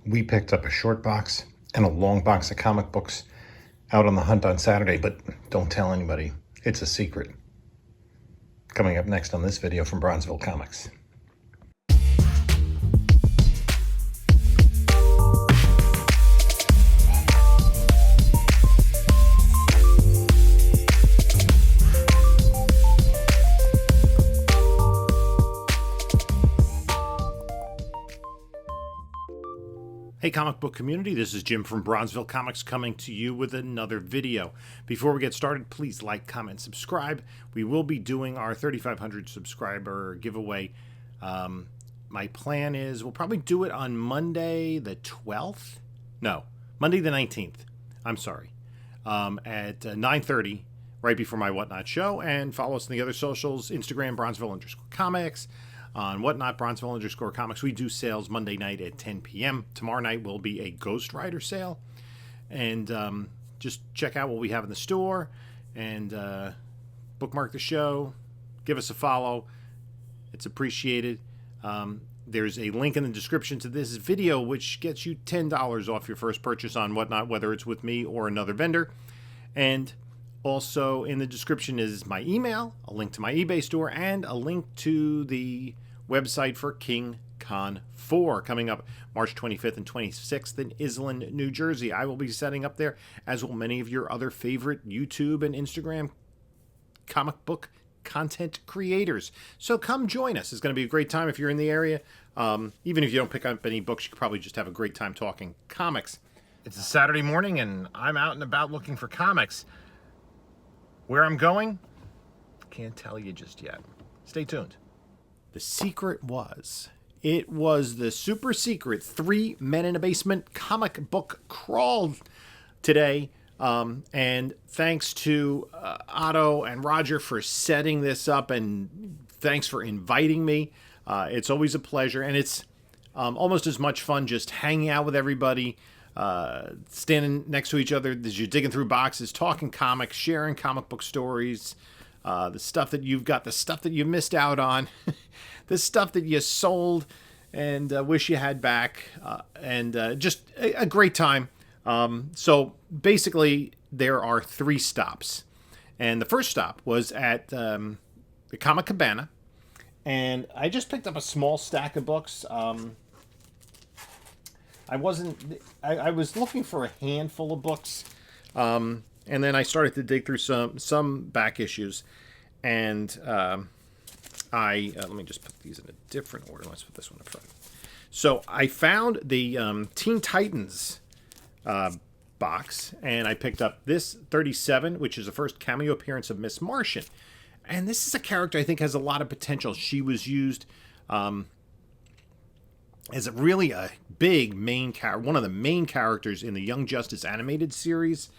We picked up a short box and a long box of comic books out on the hunt on Saturday, but don't tell anybody. It's a secret. Coming up next on this video from Bronzeville Comics. Hey comic book community, this is Jim from Bronzeville Comics coming to you with another video. Before we get started, please like, comment, subscribe. We will be doing our 3,500 subscriber giveaway. My plan is we'll probably do it on Monday the 12th? No, Monday the 19th. I'm sorry. At 9:30, right before my Whatnot show. And follow us on the other socials, Instagram, Bronzeville_comics. On Whatnot, Bronzeville_comics. We do sales Monday night at 10 p.m. Tomorrow night will be a Ghost Rider sale. And just check out what we have in the store and bookmark the show. Give us a follow. It's appreciated. There's a link in the description to this video which gets you $10 off your first purchase on Whatnot, whether it's with me or another vendor. And also in the description is my email, a link to my eBay store, and a link to the website for King Con 4 coming up March 25th and 26th in Iselin, New Jersey. I will be setting up there, as will many of your other favorite YouTube and Instagram comic book content creators. So come join us. It's going to be a great time if you're in the area. Even if you don't pick up any books, you could probably just have a great time talking comics. It's a Saturday morning and I'm out and about looking for comics. Where I'm going, can't tell you just yet. Stay tuned. The secret was, it was the super secret 3 Men in a Basement comic book crawl today. And thanks to Otto and Roger for setting this up, and thanks for inviting me. It's always a pleasure, and it's almost as much fun just hanging out with everybody, standing next to each other as you're digging through boxes, talking comics, sharing comic book stories, the stuff that you've got, the stuff that you missed out on, the stuff that you sold and wish you had back, and just a great time. So basically there are 3 stops, and the first stop was at the Comic Cabana, and I just picked up a small stack of books. I was looking for a handful of books, and then I started to dig through some back issues, and let me just put these in a different order. Let's put this one up front. So I found the Teen Titans box, and I picked up this 37, which is the first cameo appearance of Miss Martian, and this is a character I think has a lot of potential. She was used as really a big main character, one of the main characters in the Young Justice animated series,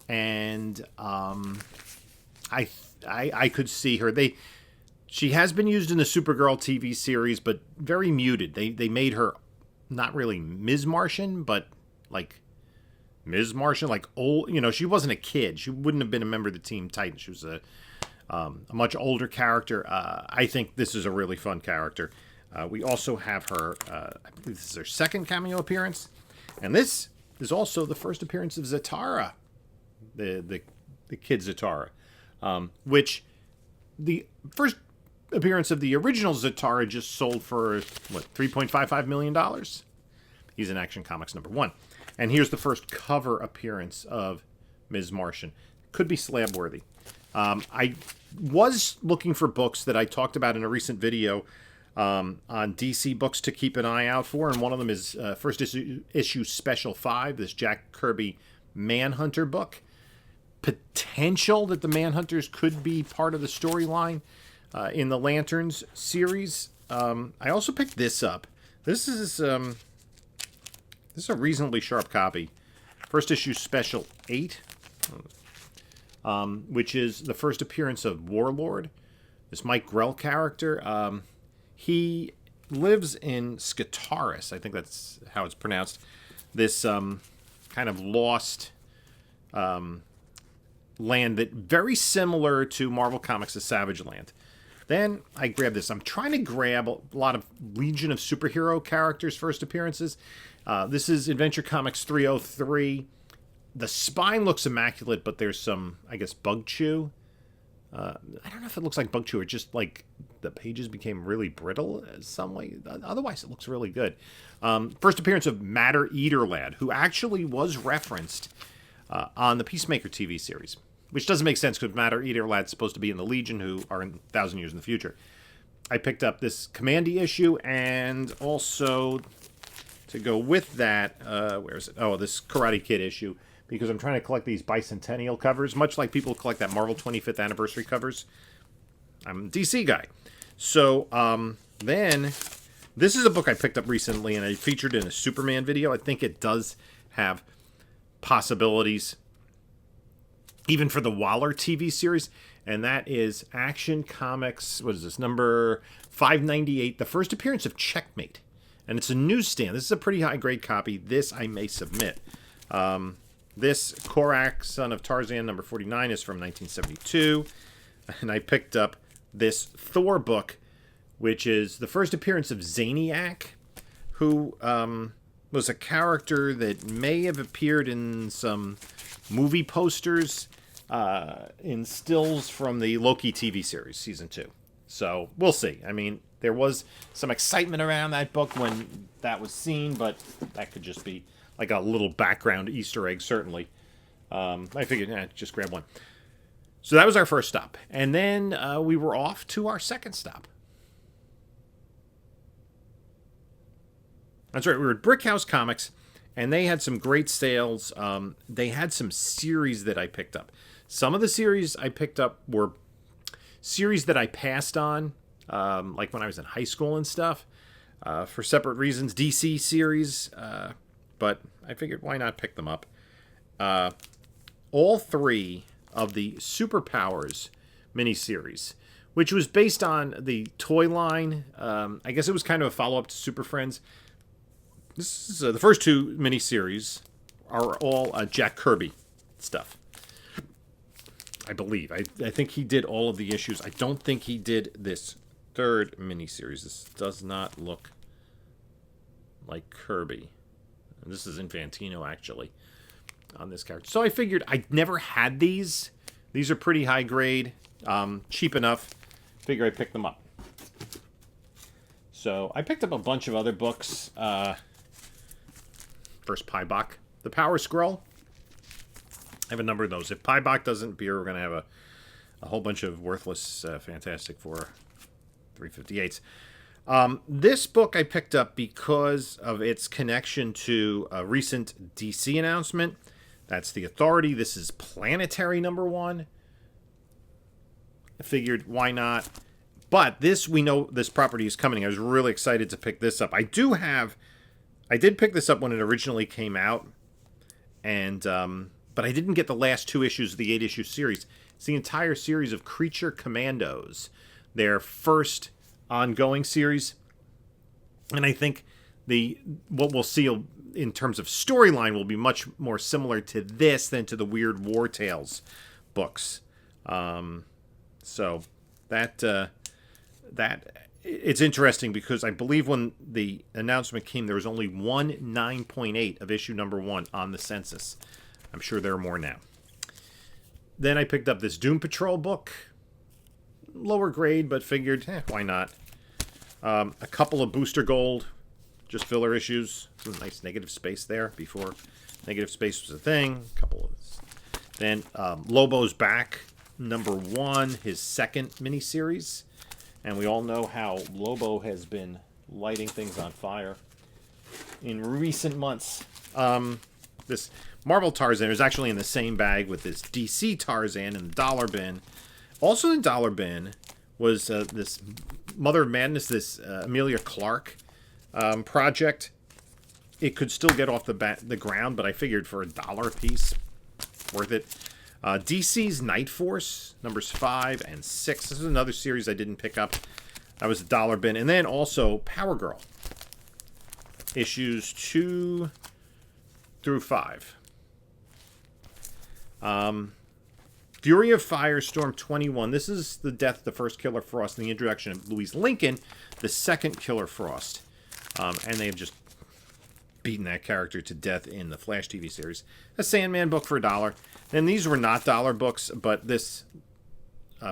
and I could see her. She has been used in the Supergirl TV series, but very muted. They made her not really Ms. Martian, but like Ms. Martian, like old. You know, she wasn't a kid. She wouldn't have been a member of the Teen Titans. She was a much older character. I think this is a really fun character. We also have her, I believe this is her second cameo appearance. And this is also the first appearance of Zatara, the kid Zatara, which the first appearance of the original Zatara just sold for, what, $3.55 million? He's in Action Comics #1. And here's the first cover appearance of Ms. Martian. Could be slab worthy. I was looking for books that I talked about in a recent video on DC books to keep an eye out for, and one of them is first issue Special 5, this Jack Kirby Manhunter book. Potential that the Manhunters could be part of the storyline in the Lanterns series. I also picked this up. This is a reasonably sharp copy. First issue Special 8, which is the first appearance of Warlord, this Mike Grell character. He lives in Skataris, I think that's how it's pronounced, this kind of lost land that very similar to Marvel Comics' Savage Land. Then I grabbed this. I'm trying to grab a lot of Legion of Superhero characters' first appearances. This is Adventure Comics 303. The spine looks immaculate, but there's some, I guess, bug chew. I don't know if it looks like bug chew or just like the pages became really brittle in some way. Otherwise, it looks really good. First appearance of Matter Eater Lad, who actually was referenced on the Peacemaker TV series, which doesn't make sense because Matter Eater Lad's supposed to be in the Legion, who are in 1,000 years in the future. I picked up this Commandy issue, and also to go with that, where is it? Oh, this Karate Kid issue, because I'm trying to collect these bicentennial covers, much like people collect that Marvel 25th anniversary covers. I'm a DC guy. So, then, this is a book I picked up recently, and I featured in a Superman video. I think it does have possibilities, even for the Waller TV series, and that is Action Comics, what is this, number 598, the first appearance of Checkmate. And it's a newsstand. This is a pretty high-grade copy. This I may submit. This Korak, Son of Tarzan, number 49, is from 1972. And I picked up this Thor book, which is the first appearance of Zaniac, who was a character that may have appeared in some movie posters in stills from the Loki TV series, Season 2. So, we'll see. I mean, there was some excitement around that book when that was seen, but that could just be like a little background Easter egg, certainly. I figured, just grab one. So that was our first stop. And then we were off to our second stop. That's right, we were at Brick House Comics, and they had some great sales. They had some series that I picked up. Some of the series I picked up were series that I passed on, like when I was in high school and stuff, for separate reasons. DC series, but I figured why not pick them up. All three of the Superpowers miniseries, which was based on the toy line. I guess it was kind of a follow-up to Super Friends. This is the first two miniseries are all Jack Kirby stuff, I believe. I think he did all of the issues. I don't think he did this third miniseries. This does not look like Kirby. And this is Infantino, actually, on this character. So I figured I never had these. These are pretty high grade, cheap enough. Figure I picked them up. So I picked up a bunch of other books. First, Pybok, The Power Scroll. I have a number of those. If Pybok doesn't appear, we're going to have a whole bunch of worthless Fantastic Four 358s. This book I picked up because of its connection to a recent DC announcement. That's The Authority. This is Planetary #1. I figured, why not? But this, we know this property is coming. I was really excited to pick this up. I did pick this up when it originally came out, and but I didn't get the last two issues of the 8-issue series. It's the entire series of Creature Commandos, their first ongoing series. And I think what we'll see in terms of storyline will be much more similar to this than to the Weird War Tales books. So that it's interesting because I believe when the announcement came, there was only 9.8 of issue #1 on the census. I'm sure there are more now. Then I picked up this Doom Patrol book. Lower grade, but figured, why not? A couple of Booster Gold, just filler issues. Some nice negative space there before negative space was a thing. Then Lobo's Back #1, his second miniseries. And we all know how Lobo has been lighting things on fire in recent months. This Marvel Tarzan is actually in the same bag with this DC Tarzan in the dollar bin. Also in the dollar bin was this Mother of Madness, this Amelia Clark project. It could still get off the ground, but I figured for $1 a piece, worth it. DC's Night Force, numbers 5 and 6. This is another series I didn't pick up. That was a dollar bin. And then also Power Girl, issues 2 through 5. Fury of Firestorm 21. This is the death of the first Killer Frost and the introduction of Louise Lincoln, the second Killer Frost. And they've just beaten that character to death in the Flash TV series. A Sandman book for $1. And these were not dollar books, but this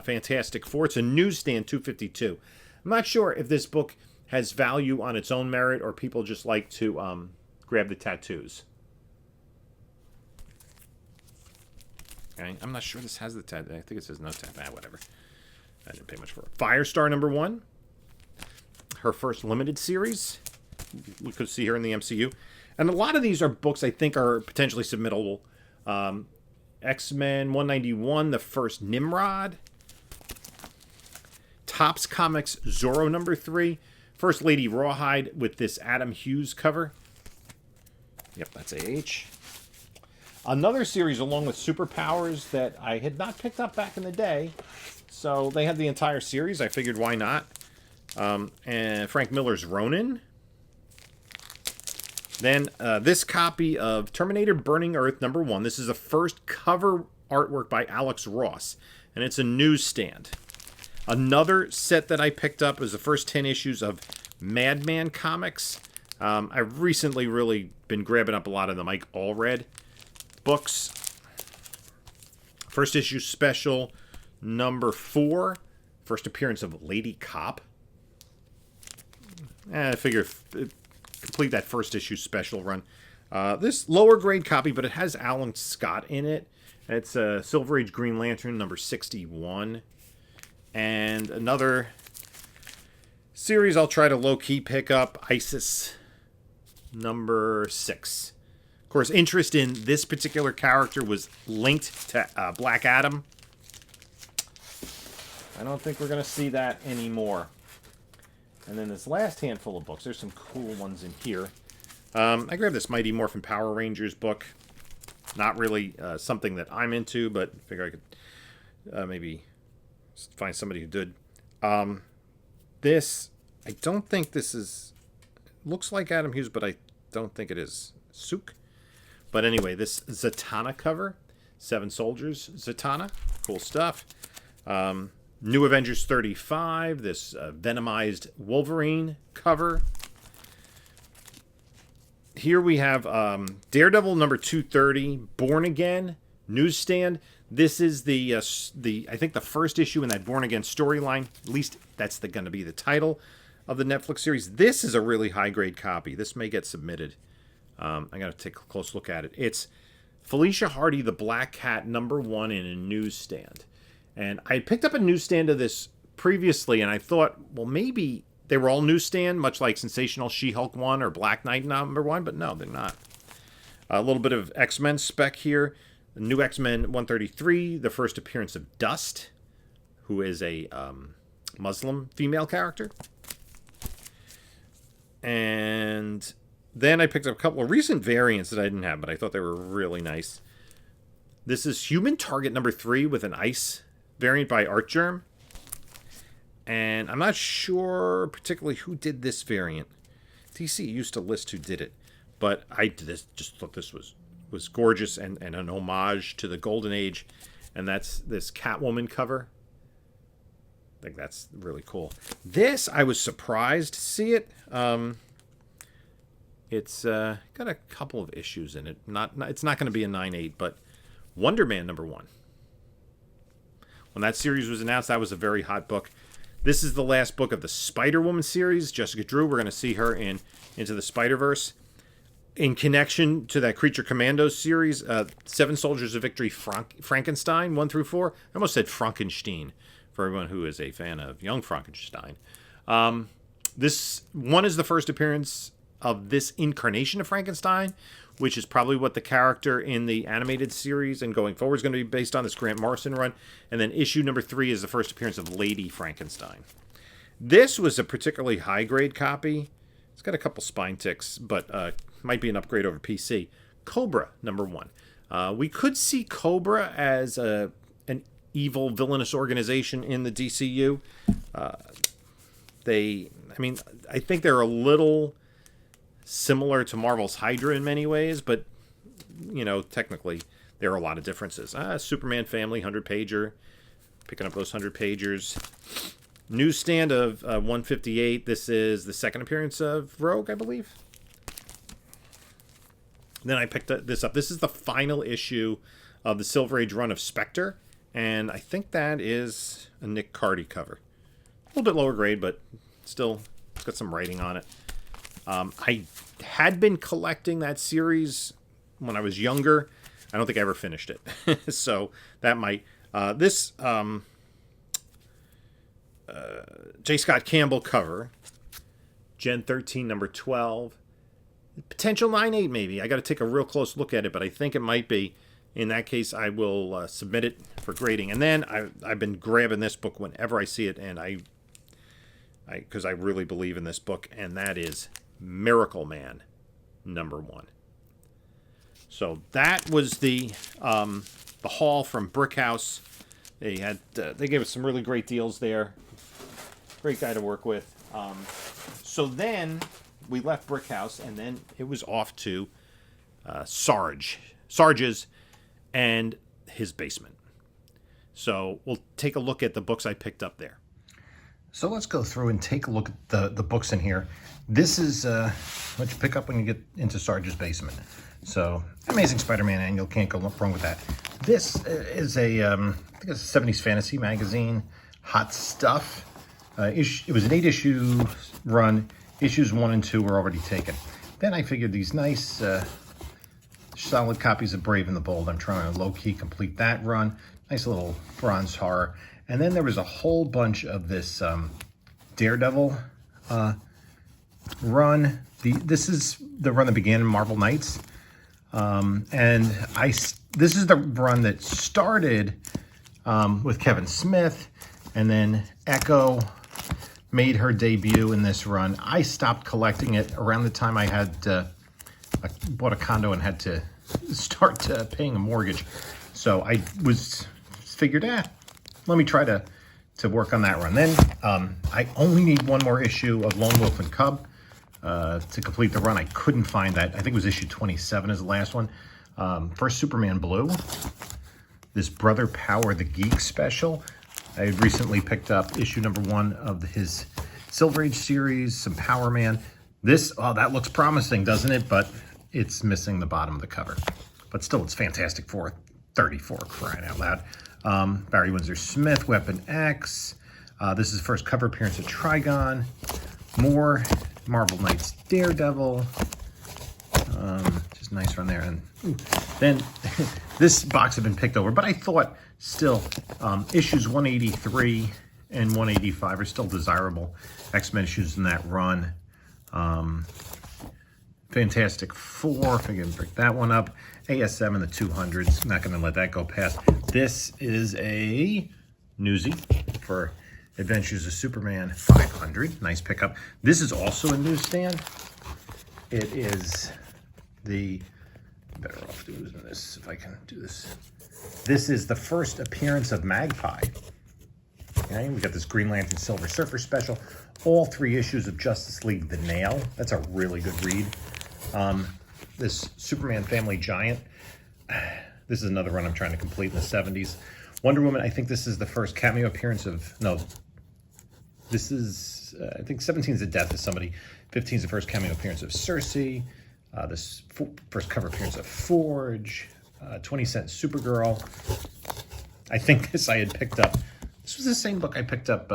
Fantastic Four, it's a newsstand, $2.52. I'm not sure if this book has value on its own merit or people just like to grab the tattoos. Okay, I'm not sure this has the tattoo. I think it says no tattoo. Whatever. I didn't pay much for it. Firestar #1. Her first limited series. We could see her in the MCU. And a lot of these are books I think are potentially submittable. X-Men 191, the first Nimrod. Topps Comics Zorro #3. First Lady Rawhide with this Adam Hughes cover. Yep, that's AH. Another series along with Superpowers that I had not picked up back in the day. So they had the entire series. I figured why not. And Frank Miller's Ronin. Then this copy of Terminator Burning Earth #1. This is the first cover artwork by Alex Ross. And it's a newsstand. Another set that I picked up is the first 10 issues of Madman Comics. I've recently really been grabbing up a lot of the Mike Allred books. First issue special #4. First appearance of Lady Cop. I figure complete that first issue special run. This lower grade copy, but it has Alan Scott in it. It's a Silver Age Green Lantern #61. And another series I'll try to low-key pick up, Isis #6. Of course, interest in this particular character was linked to Black Adam. I don't think we're going to see that anymore. And then this last handful of books, there's some cool ones in here. I grabbed this Mighty Morphin Power Rangers book. Not really something that I'm into, but I figure I could maybe find somebody who did. This, I don't think this is... Looks like Adam Hughes, but I don't think it is. Sook. But anyway, this Zatanna cover. 7 Soldiers Zatanna. Cool stuff. New Avengers 35. This Venomized Wolverine cover. Here we have Daredevil #230. Born Again. Newsstand. This is the I think the first issue in that Born Again storyline. At least that's going to be the title of the Netflix series. This is a really high-grade copy. This may get submitted. I got to take a close look at it. It's Felicia Hardy, the Black Cat, #1 in a newsstand. And I picked up a newsstand of this previously, and I thought, well, maybe they were all newsstand, much like Sensational She-Hulk 1 or Black Knight #1, but no, they're not. A little bit of X-Men spec here. The new X-Men 133, the first appearance of Dust, who is a Muslim female character. And then I picked up a couple of recent variants that I didn't have, but I thought they were really nice. This is Human Target #3 with an ice variant by Artgerm. And I'm not sure particularly who did this variant. DC used to list who did it. But I just thought this was gorgeous and an homage to the Golden Age. And that's this Catwoman cover. I think that's really cool. This, I was surprised to see it. It's got a couple of issues in it. It's not going to be a 9/8, but Wonder Man #1. When that series was announced, that was a very hot book. This is the last book of the Spider-Woman series. Jessica Drew, we're going to see her in Into the Spider-Verse. In connection to that Creature Commandos series, 7 Soldiers of Victory Frankenstein, 1-4. I almost said Frankenstein, for everyone who is a fan of Young Frankenstein. This one is the first appearance of this incarnation of Frankenstein, which is probably what the character in the animated series and going forward is going to be based on, this Grant Morrison run. And then issue #3 is the first appearance of Lady Frankenstein. This was a particularly high-grade copy. It's got a couple spine ticks, but might be an upgrade over PC. Cobra #1. We could see Cobra as an evil, villainous organization in the DCU. I think they're a little similar to Marvel's Hydra in many ways, but, technically there are a lot of differences. Superman Family 100-pager, picking up those 100-pagers. Newsstand of 158. This is the second appearance of Rogue, I believe. Then I picked this up. This is the final issue of the Silver Age run of Spectre, and I think that is a Nick Cardy cover. A little bit lower grade, but still it's got some writing on it. I had been collecting that series when I was younger. I don't think I ever finished it. So that might... J. Scott Campbell cover, Gen 13, number 12. Potential 9.8 maybe. I got to take a real close look at it, but I think it might be. In that case, I will submit it for grading. And then I've been grabbing this book whenever I see it, and because I really believe in this book, and that is Miracle Man, number 1. So that was the haul from Brickhouse. They gave us some really great deals there. Great guy to work with. So then we left Brickhouse, and then it was off to Sarge's and his basement. So we'll take a look at the books I picked up there. So let's go through and take a look at the books in here. This is what you pick up when you get into Sarge's basement. So Amazing Spider-Man annual, can't go wrong with that. This is I think it's a 70s fantasy magazine, Hot Stuff. It was an 8-issue run. Issues 1 and 2 were already taken. Then I figured these nice solid copies of Brave and the Bold. I'm trying to low-key complete that run. Nice little bronze horror. And then there was a whole bunch of this Daredevil run. This is the run that began in Marvel Knights. This is the run that started with Kevin Smith, and then Echo made her debut in this run. I stopped collecting it around the time I bought a condo and had to start paying a mortgage. So I figured, let me try to work on that run. Then I only need one more issue of Lone Wolf and Cub to complete the run. I couldn't find that. I think it was issue 27 is the last one. First Superman Blue. This Brother Power the Geek special. I had recently picked up issue number 1 of his Silver Age series, some Power Man. This, that looks promising, doesn't it? But it's missing the bottom of the cover. But still, it's Fantastic Four 34, crying out loud. Barry Windsor Smith, Weapon X. This is the first cover appearance of Trigon. More Marvel Knights Daredevil. Just nice run there. And then this box had been picked over, but I thought still issues 183 and 185 are still desirable X-Men issues in that run. Fantastic Four, if I can break that one up. ASM in the 200s, not going to let that go past. This is a newsie for Adventures of Superman 500. Nice pickup. This is also a newsstand. It is better off doing this if I can do this. This is the first appearance of Magpie. Okay, we got this Green Lantern Silver Surfer special. All 3 issues of Justice League The Nail. That's a really good read. This Superman Family Giant. This is another run I'm trying to complete in the 70s. Wonder Woman, I think this is the first cameo appearance of... No, this is... I think 17 is the death of somebody. 15 is the first cameo appearance of Cersei. This first cover appearance of Forge. 20 Cent Supergirl. I think this I had picked up. This was the same book I picked up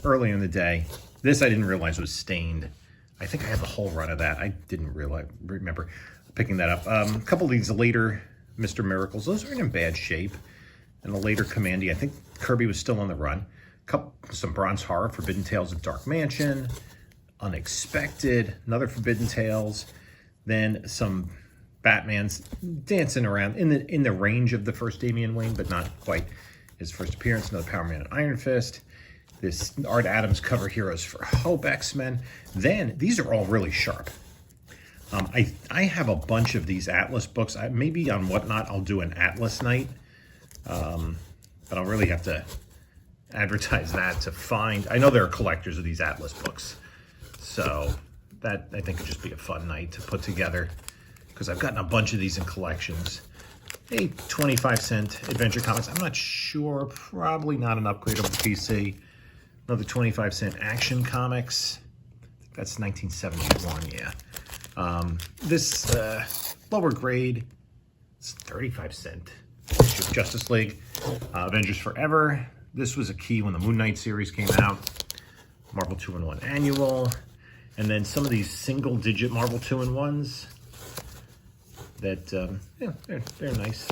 earlier in the day. This I didn't realize was stained. I think I had the whole run of that. I didn't remember picking that up. A couple of these later Mr. Miracles, those aren't in bad shape. And the later Commandy, I think Kirby was still on the run. Some Bronze Horror, Forbidden Tales of Dark Mansion, Unexpected, another Forbidden Tales, then some Batman's dancing around in the range of the first Damian Wayne, but not quite his first appearance. Another Power Man and Iron Fist. This Art Adams cover Heroes for Hope X-Men. Then these are all really sharp. I have a bunch of these Atlas books. Maybe on Whatnot I'll do an Atlas night, but I'll really have to advertise that to find. I know there are collectors of these Atlas books, so that I think would just be a fun night to put together, because I've gotten a bunch of these in collections. a 25-cent Adventure Comics. I'm not sure, probably not an upgrade over the PC. Another 25-cent Action Comics. That's 1971, yeah. This lower grade, it's 35-cent issue of Justice League. Avengers Forever. This was a key when the Moon Knight series came out. Marvel 2-in-1 Annual. And then some of these single-digit Marvel 2-in-1s that, yeah, they're nice.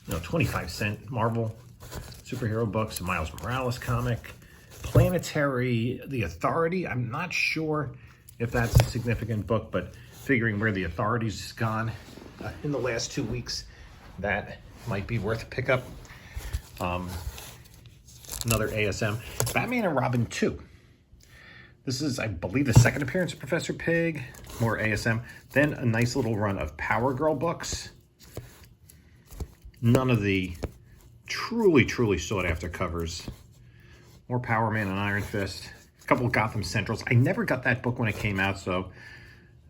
25-cent Marvel superhero books. A Miles Morales comic. Planetary, The Authority. I'm not sure if that's a significant book, but figuring where The Authority's gone in the last 2 weeks, that might be worth a pickup. Another ASM. Batman and Robin 2. This is, I believe, the second appearance of Professor Pig. More ASM. Then a nice little run of Power Girl books. None of the truly sought-after covers. More Power Man and Iron Fist. A couple of Gotham Centrals. I never got that book when it came out, so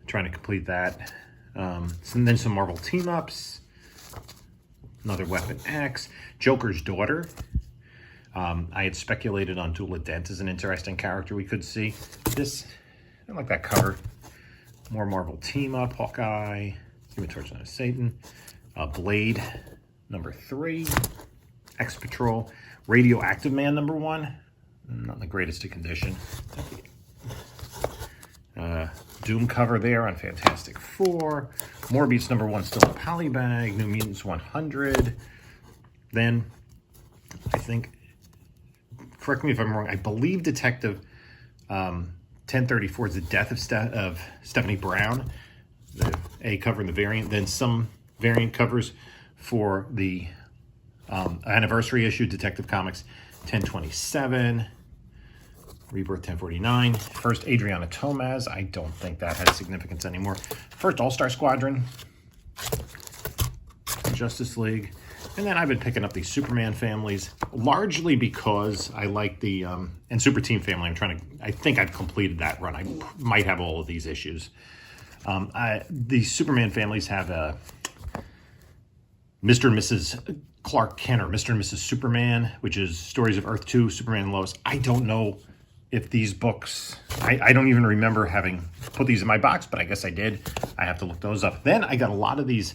I'm trying to complete that. And then some Marvel team-ups. Another Weapon X. Joker's Daughter. I had speculated on Dula Dent as an interesting character we could see. This, I like that cover. More Marvel team-up. Hawkeye. Human Torch and Satan. Blade, number 3. X-Patrol. Radioactive Man, number 1. Not in the greatest of condition. Doom cover there on Fantastic Four. Morbius, number 1, still in Polybag. New Mutants 100. Then, I think, correct me if I'm wrong, I believe Detective 1034 is the death of Stephanie Brown. The A cover and the variant. Then some variant covers for the anniversary issue, Detective Comics 1027. Rebirth 1049. First Adriana Tomaz. I don't think that has significance anymore. First All-Star Squadron. Justice League. And then I've been picking up these Superman families, largely because I like the, and Super Team Family. I think I've completed that run. I might have all of these issues. The Superman families have a Mr. and Mrs. Clark Kent, or Mr. and Mrs. Superman, which is Stories of Earth 2, Superman and Lois. I don't know if these books, I don't even remember having put these in my box, but I guess I did. I have to look those up. Then I got a lot of these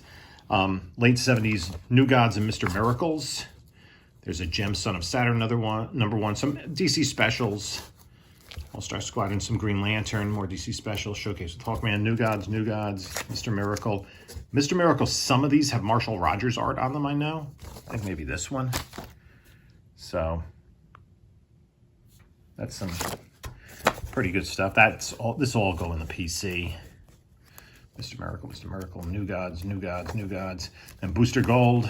late 70s New Gods and Mr. Miracles. There's a Gem Son of Saturn, another one, number 1. Some DC specials. All-Star Squadron, some Green Lantern, more DC specials. Showcase with Hawkman, New Gods, Mr. Miracle. Mr. Miracle, some of these have Marshall Rogers art on them, I know. I think maybe this one. So, that's some pretty good stuff. This will all go in the PC. Mr. Miracle, New Gods. Then Booster Gold,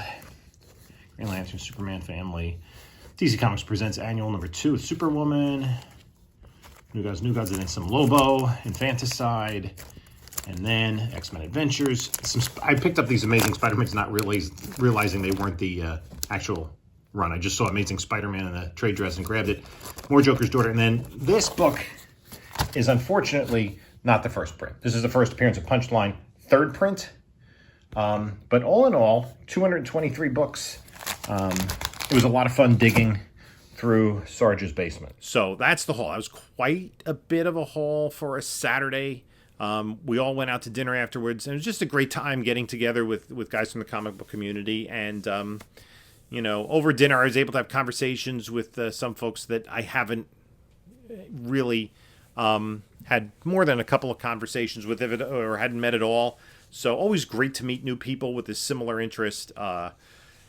Green Lantern, Superman Family. DC Comics presents Annual number 2 with Superwoman. New Gods, and then some Lobo, Infanticide, and then X-Men Adventures. I picked up these Amazing Spider-Mans not realizing they weren't the actual run. I just saw Amazing Spider-Man in the trade dress and grabbed it. More Joker's Daughter, and then this book is unfortunately not the first print. This is the first appearance of Punchline, third print. But all in all, 223 books. It was a lot of fun digging through Sarge's basement. So that's the haul. That was quite a bit of a haul for a Saturday. We all went out to dinner afterwards, and it was just a great time getting together with guys from the comic book community. And, over dinner, I was able to have conversations with some folks that I haven't really had more than a couple of conversations with or hadn't met at all. So always great to meet new people with a similar interest.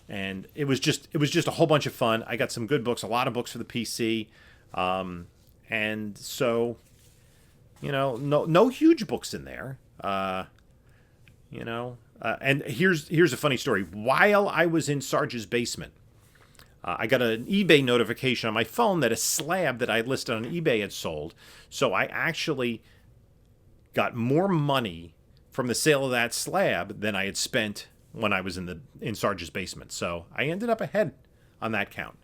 And it was just a whole bunch of fun. I got some good books, a lot of books for the PC. And so, no huge books in there. And here's a funny story. While I was in Sarge's basement, I got an eBay notification on my phone that a slab that I listed on eBay had sold. So I actually got more money from the sale of that slab than I had spent when I was in Sarge's basement. So I ended up ahead on that count.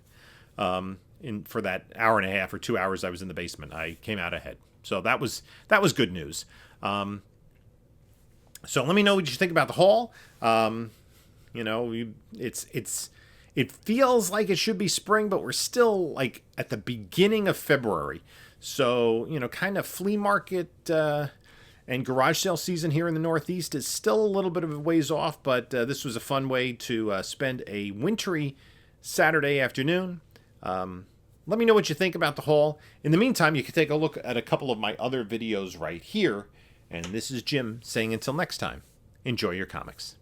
For that hour and a half or 2 hours I was in the basement, I came out ahead. So that was good news. So let me know what you think about the haul. You know, it feels like it should be spring, but we're still like at the beginning of February. So, you know, kind of flea market and garage sale season here in the Northeast is still a little bit of a ways off, but this was a fun way to spend a wintry Saturday afternoon. Let me know what you think about the haul. In the meantime, you can take a look at a couple of my other videos right here. And this is Jim saying until next time, enjoy your comics.